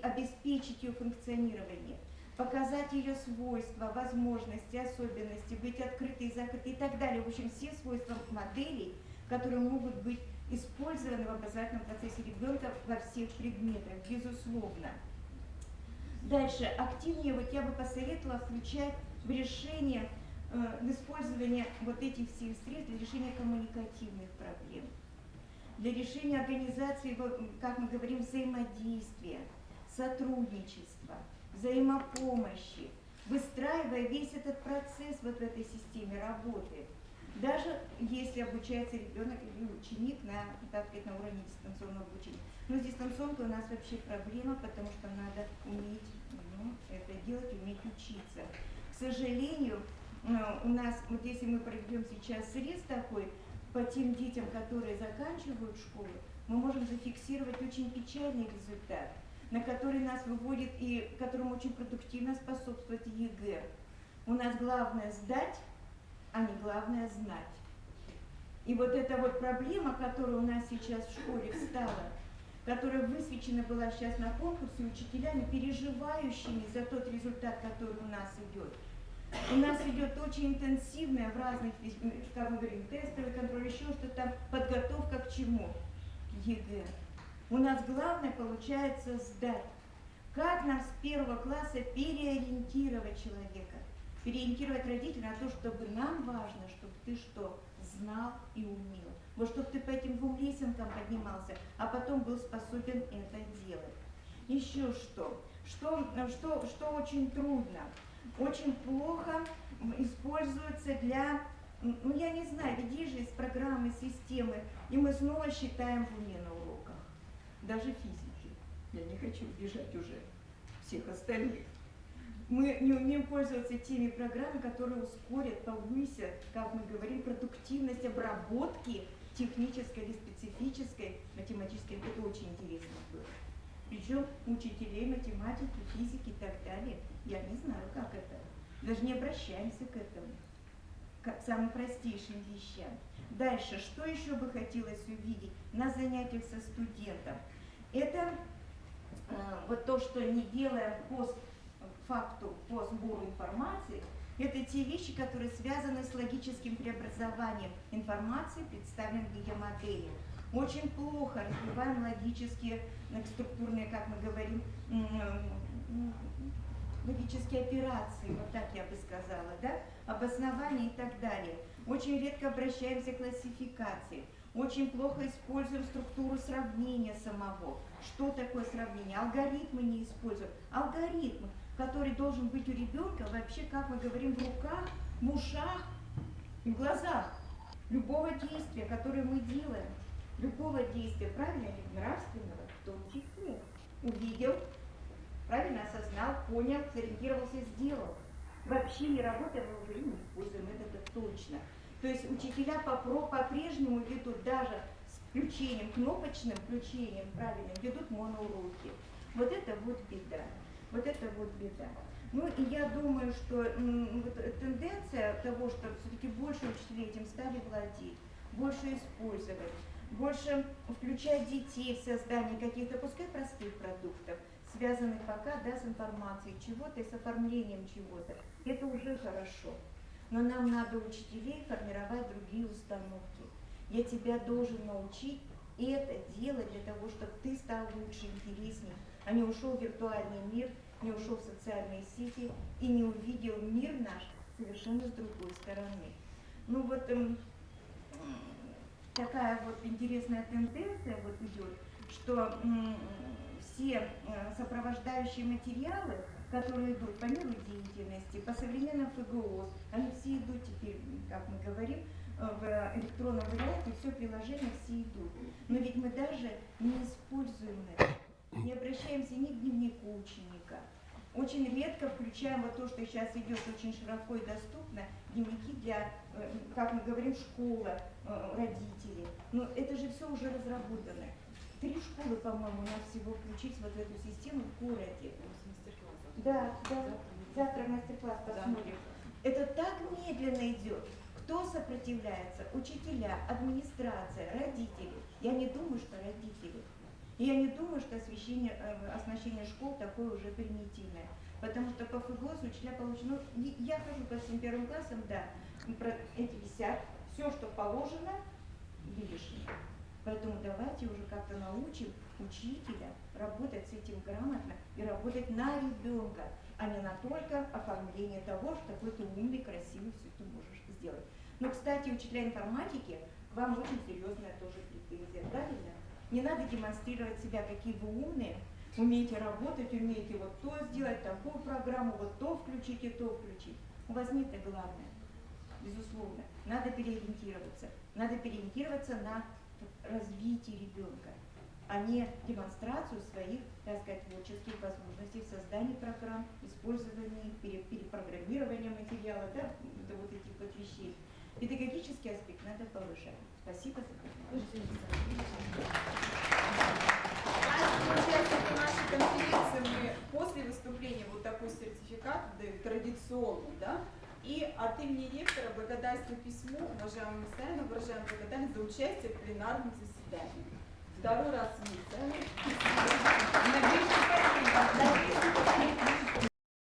обеспечить ее функционирование, показать ее свойства, возможности, особенности, быть открытой, закрытой и так далее. В общем, все свойства моделей, которые могут быть использованы в образовательном процессе ребенка во всех предметах, безусловно. Дальше, активнее вот я бы посоветовала включать в решение, в использование вот этих всех средств для решения коммуникативных проблем, для решения организации, как мы говорим, взаимодействия, сотрудничества, взаимопомощи, выстраивая весь этот процесс вот в этой системе работы. Даже если обучается ребенок или ученик на, так сказать, на уровне дистанционного обучения. Но с дистанционкой у нас вообще проблема, потому что надо уметь это делать, уметь учиться. К сожалению, у нас, вот если мы проведем сейчас срез такой, по тем детям, которые заканчивают школу, мы можем зафиксировать очень печальный результат, на который нас выводит и которому очень продуктивно способствует ЕГЭ. У нас главное сдать, а не главное знать. И вот эта вот проблема, которая у нас сейчас в школе встала, которая высвечена была сейчас на конкурсе учителями, переживающими за тот результат, который у нас идет. У нас идет очень интенсивная в разных, как мы говорим, тестовый контроль, еще что-то, подготовка к чему? К ЕГЭ. У нас главное получается сдать. Как нам с первого класса переориентировать человека? Переориентировать родителей на то, чтобы нам важно, чтобы ты что? Знал и умел. Вот чтобы ты по этим двум лесенкам поднимался, а потом был способен это делать. Еще что? Что очень трудно? Очень плохо используется для, ну я не знаю, ведь есть же из программы, системы, и мы снова считаем в уме на уроках. Даже физики. Я не хочу убежать уже всех остальных. Мы не умеем пользоваться теми программами, которые ускорят, повысят, как мы говорим, продуктивность обработки технической или специфической, математической. Это очень интересно было. Причем учителей математики, физики и так далее. Я не знаю, как это. Даже не обращаемся к этому, к самым простейшим вещам. Дальше, что еще бы хотелось увидеть на занятиях со студентом? Это вот то, что не делаем постфактум, по сбору информации, это те вещи, которые связаны с логическим преобразованием информации, представленной в видеомодели. Очень плохо развиваем логические, структурные, как мы говорим, логические операции, вот так я бы сказала, да, обоснование и так далее. Очень редко обращаемся к классификации. Очень плохо используем структуру сравнения самого. Что такое сравнение? Алгоритмы не используем. Алгоритм, который должен быть у ребенка вообще, как мы говорим, в руках, в ушах и в глазах любого действия, которое мы делаем. Любого действия, правильно или нравственного, в том числе. Увидел, правильно осознал, понял, сориентировался, сделал. Вообще не работая, мы уже не используем это точно. То есть учителя по-прежнему ведут даже с включением, кнопочным включением, правильно, ведут моноуроки. Вот это вот беда. Вот это вот беда. Ну и я думаю, что вот тенденция того, что все-таки больше учителей этим стали владеть, больше использовать, больше включать детей в создание каких-то, пускай простых продуктов, связанных пока, да, с информацией чего-то и с оформлением чего-то. Это уже хорошо. Но нам надо учителей формировать другие установки. Я тебя должен научить это делать для того, чтобы ты стал лучше, интереснее, а не ушел в виртуальный мир, не ушел в социальные сети и не увидел мир наш совершенно с другой стороны. Ну вот такая вот интересная тенденция вот идет, что все сопровождающие материалы, которые идут по миру деятельности, по современным ФГОС, они все идут теперь, как мы говорим, в электронном варианте, все приложения все идут. Но ведь мы даже не используем это, не обращаемся ни к дневнику ученика. Очень редко включаем вот то, что сейчас идет очень широко и доступно, дневники для, как мы говорим, школа, родителей. Но это же все уже разработано. 3 школы, по-моему, у нас всего включить вот в эту систему в городе. Да, завтра мастер-класс посмотрим. Да. Это так медленно идет. Кто сопротивляется? Учителя, администрация, родители. Я не думаю, что родители. И я не думаю, что оснащение школ такое уже примитивное. Потому что по ФГОСу учителя получены, ну, я хожу по всем первым классам, да, эти висят, все, что положено, вывешено. Поэтому давайте уже как-то научим учителя работать с этим грамотно и работать на ребенка, а не на только оформление того, что какой ты умный, красивый, все ты можешь сделать. Но, кстати, учителя информатики, к вам очень серьезная тоже претензия, правильно? Не надо демонстрировать себя, какие вы умные, умеете работать, умеете вот то сделать, такую программу, вот то включить и то включить. У вас не это главное, безусловно. Надо переориентироваться. Надо переориентироваться на развитие ребенка, а не демонстрацию своих, так сказать, творческих возможностей в создании программ, использовании, перепрограммирования материала, да, вот этих вот вещей. Педагогический аспект надо повышать. Спасибо за внимание. Участники нашей конференции мы после выступления вот такой сертификат дают традиционный, да, и от имени ректора благодарственное письмо уважаемому Сталину выражаем благодарность за участие в пленарном заседании. Второй раз в